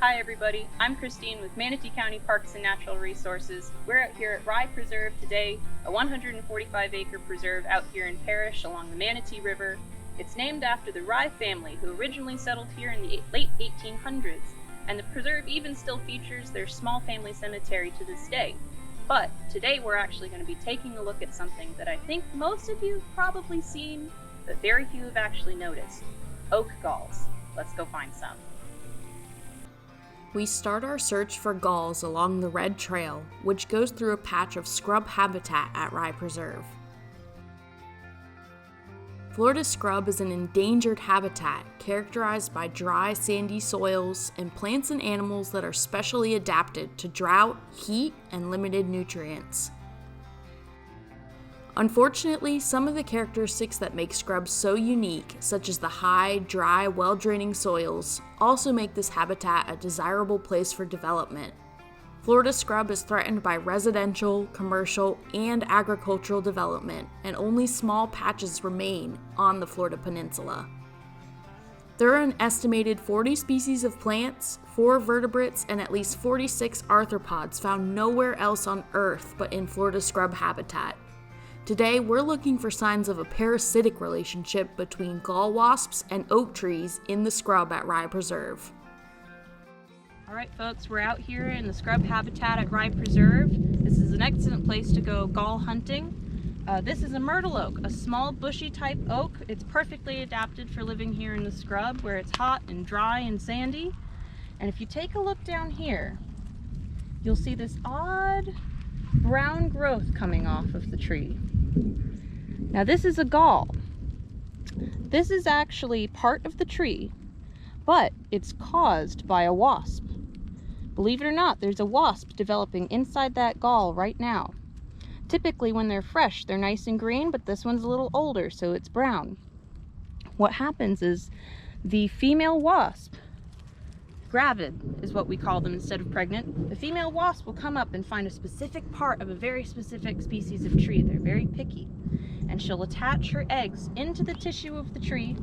Hi everybody, I'm Christine with Manatee County Parks and Natural Resources. We're out here at Rye Preserve today, a 145-acre preserve out here in Parrish along the Manatee River. It's named after the Rye family who originally settled here in the late 1800s, and the preserve even still features their small family cemetery to this day. But today we're actually going to be taking a look at something that I think most of you have probably seen, but very few have actually noticed. Oak galls. Let's go find some. We start our search for galls along the Red Trail, which goes through a patch of scrub habitat at Rye Preserve. Florida scrub is an endangered habitat characterized by dry, sandy soils and plants and animals that are specially adapted to drought, heat, and limited nutrients. Unfortunately, some of the characteristics that make scrub so unique, such as the high, dry, well-draining soils, also make this habitat a desirable place for development. Florida scrub is threatened by residential, commercial, and agricultural development, and only small patches remain on the Florida Peninsula. There are an estimated 40 species of plants, 4 vertebrates, and at least 46 arthropods found nowhere else on Earth but in Florida scrub habitat. Today, we're looking for signs of a parasitic relationship between gall wasps and oak trees in the scrub at Rye Preserve. Alright folks, we're out here in the scrub habitat at Rye Preserve. This is an excellent place to go gall hunting. This is a myrtle oak, a small bushy type oak. It's perfectly adapted for living here in the scrub where it's hot and dry and sandy. And if you take a look down here, you'll see this odd brown growth coming off of the tree. Now this is a gall. This is actually part of the tree, but it's caused by a wasp. Believe it or not, there's a wasp developing inside that gall right now. Typically when they're fresh, they're nice and green, but this one's a little older, so it's brown. What happens is the female wasp, gravid is what we call them instead of pregnant, the female wasp will come up and find a specific part of a very specific species of tree. They're very picky. And she'll attach her eggs into the tissue of the tree,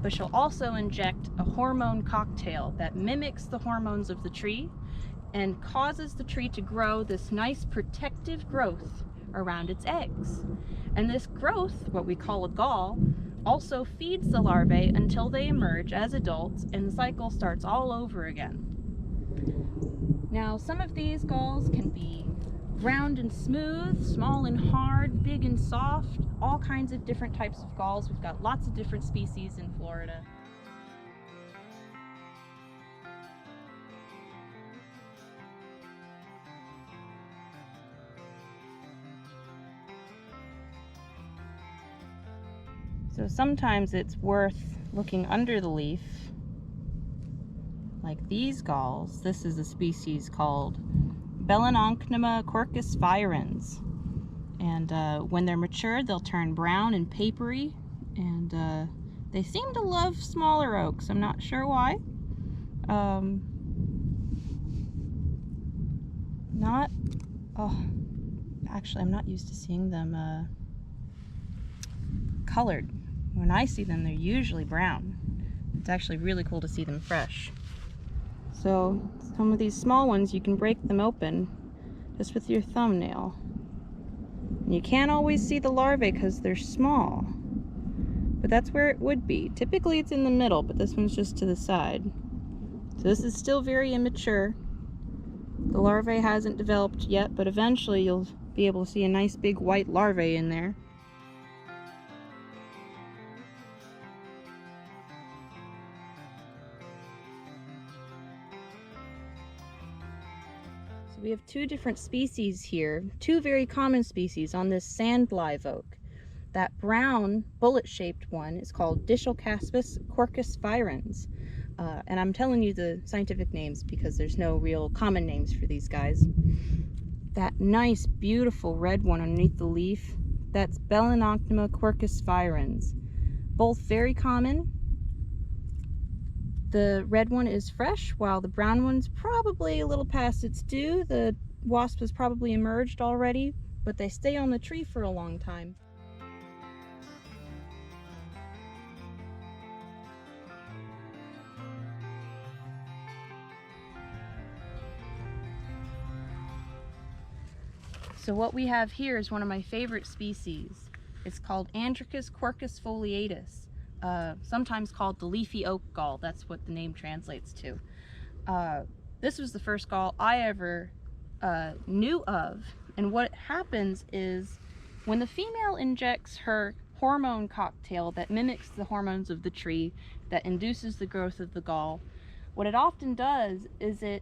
but she'll also inject a hormone cocktail that mimics the hormones of the tree and causes the tree to grow this nice protective growth around its eggs. And this growth, what we call a gall, also feeds the larvae until they emerge as adults and the cycle starts all over again. Now, some of these galls can be round and smooth, small and hard, big and soft, all kinds of different types of galls. We've got lots of different species in Florida. So sometimes it's worth looking under the leaf, like these galls. This is a species called Belanonchnema corcus virens. And when they're mature, they'll turn brown and papery, and they seem to love smaller oaks. I'm not sure why. Actually, I'm not used to seeing them colored. When I see them, they're usually brown. It's actually really cool to see them fresh. So some of these small ones, you can break them open just with your thumbnail. And you can't always see the larvae because they're small, but that's where it would be. Typically it's in the middle, but this one's just to the side. So this is still very immature. The larvae hasn't developed yet, but eventually you'll be able to see a nice big white larvae in there. We have two different species here, two very common species on this sand live oak. That brown bullet-shaped one is called Dischelcaspis corcus virens. And I'm telling you the scientific names because there's no real common names for these guys. That nice, beautiful red one underneath the leaf, that's Belanonchnema corcus virens. Both very common. The red one is fresh, while the brown one's probably a little past its due. The wasp has probably emerged already, but they stay on the tree for a long time. So what we have here is one of my favorite species. It's called Andricus quercus foliatus, sometimes called the Leafy Oak Gall. That's what the name translates to. This was the first gall I ever knew of, and what happens is when the female injects her hormone cocktail that mimics the hormones of the tree that induces the growth of the gall, what it often does is it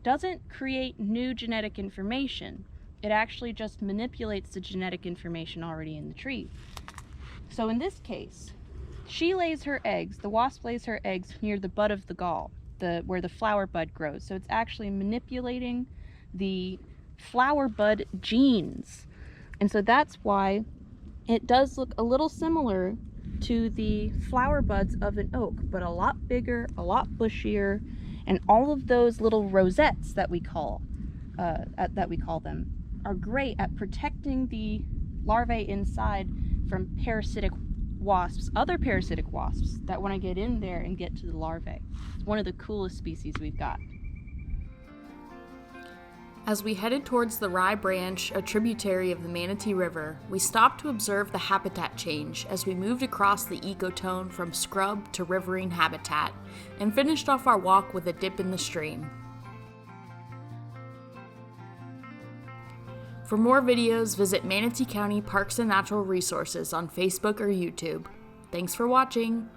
doesn't create new genetic information. It actually just manipulates the genetic information already in the tree. So in this case, she lays her eggs, the wasp lays her eggs near the bud of the gall, where the flower bud grows. So it's actually manipulating the flower bud genes. And so that's why it does look a little similar to the flower buds of an oak, but a lot bigger, a lot bushier, and all of those little rosettes that we call them are great at protecting the larvae inside from parasitic wasps, other parasitic wasps that want to get in there and get to the larvae. It's one of the coolest species we've got. As we headed towards the Rye Branch, a tributary of the Manatee River, we stopped to observe the habitat change as we moved across the ecotone from scrub to riverine habitat, and finished off our walk with a dip in the stream. For more videos, visit Manatee County Parks and Natural Resources on Facebook or YouTube. Thanks for watching!